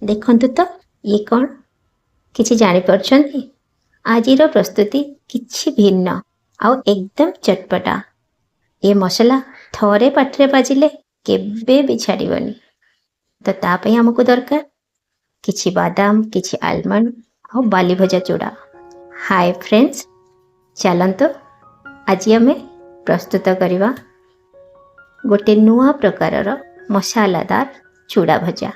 देखंतु तो ये कौन किछि जानि परछन्ति आजिर प्रस्तुति किछि भिन्न आउ एकदम चटपटा। ये मसला थरे पाटरे बाजिले केबे भी छाड़िबनी। तो ता पई हमकु दरकार किछि बादाम किछि आलमंड और बाली भजा चूड़ा। हाय फ्रेंड्स, चलंतु आज आमे प्रस्तुत करिवा गोटे नुआ प्रकारर मसालादार चूड़ा भजा।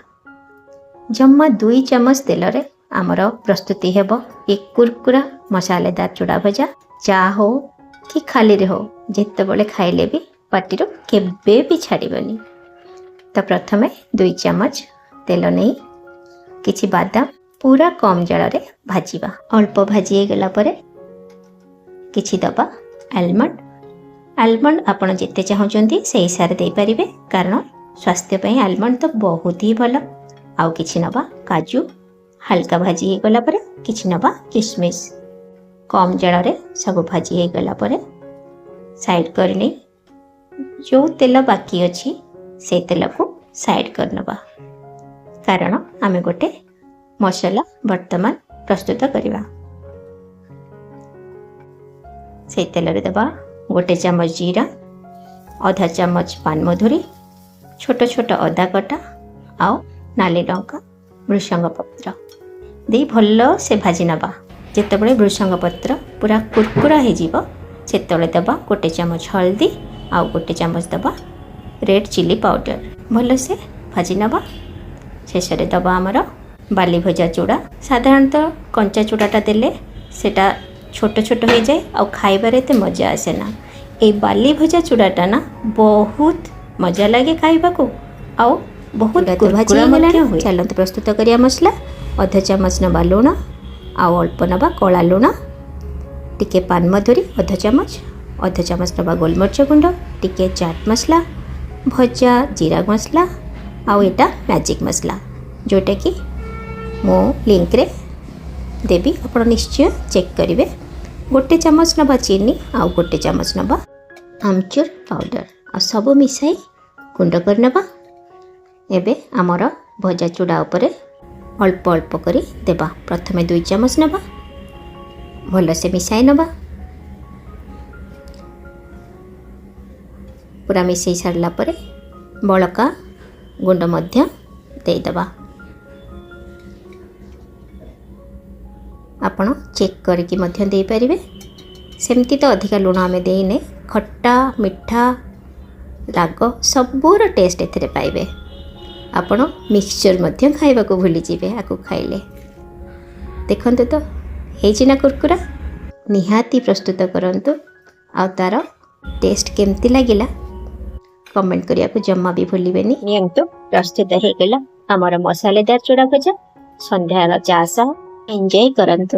जम्मा 2 चमच तेल रे आमर प्रस्तुति हेब एक कुरकुरा मसालेदार चूड़ा भजा। चा हो कि खाली रे हो जेतेबेले खाइले भी पाटी रो केबे भी छाड़िबनी। तो प्रथमे 2 चमच तेल नहीं किछि बादाम पूरा कम जल रे भाजीबा। अल्प भाजी गला परे किछि दबा आलमंड। आलमंड आपण जेते चाहउचंती से हिसाब दे पारिबे, कारण स्वास्थ्य पई आलमंड तो बहुत ही भलो। आउ किछि नबा काजू। हल्का भाजी हे गला परे किछि नबा किशमिश। कम जल रे सब भाजी हे गला परे साइड करनी जो तेल बाकी अछि से तेल को साइड करनबा, कारण आमे गोटे मसाला वर्तमान प्रस्तुत करिवा। से तेल रे दबा गोटे चमच जीरा, आधा चमच पान मधुरी, छोट छोट अदा कटा आउ नाली लंका भृषंग पत्र दे भल से भाजी नबा। जेतेबेले भृषंग पत्र पूरा कुरकुरा हो जीवो सेतेबेले दबा गोटे चमच हल्दी आउ गोटे चमच दबा रेड चिली पाउडर। भल से भाजी नबा। शेष रे दबा आमर बाली भजा चूड़ा। साधारणतः कंचा चूड़ाटा देले सेटा छोट छोट हो जाए और खाइबार एते मजा आसे ना। ए बाली भजा चूड़ाटा ना बहुत मजा लगे खाइबा को आउ बहुत कुरकुरा मध्य हुए। चलते प्रस्तुत करिया मसला। आधा चमच नबा लुण आउ अल्प नबा कला लुण, टिके पान मधुरी आधा चमच नबा गोलमरिच गुंड, टिके चाट मसला, भजा जीरा मसला आउ एटा मैजिक मसला जोटा कि मो लिंक रे देवी, आपण निश्चय चेक करिवे। गोटे चमच नबा चीनी आउ गोटे चमच नबा आमचूर पाउडर आ सब मिसाई गुंड करनबा। एबे आमर भजा चूड़ा उपरे अल्प अल्प करी देबा। प्रथमे 2 चमच नबा, भल से मिसाई नबा। पूरा मिसाई सारला परे बळका गुंड मध्य दे दबा। आपण चेक करके मध्य दे पारिबे। सेमती तो अधिका लुण आमे देने, खट्टा मिठा राग सबूर टेस्ट एथिरे पाइबे। आपण मिक्सचर मध्य खाइबा को भूली जीवे आकु खाइले। देखंतु तो हेछि ना कुरकुरा। निहाती प्रस्तुत करंतु आ तार टेस्ट केमती लागिला कमेंट करिया को जम्मा भी भूलिबेनी। नियंतु प्रस्तुत हे गेला हमर मसालेदार चूड़ा भजा। संध्यार चा सह एंजॉय करंतु।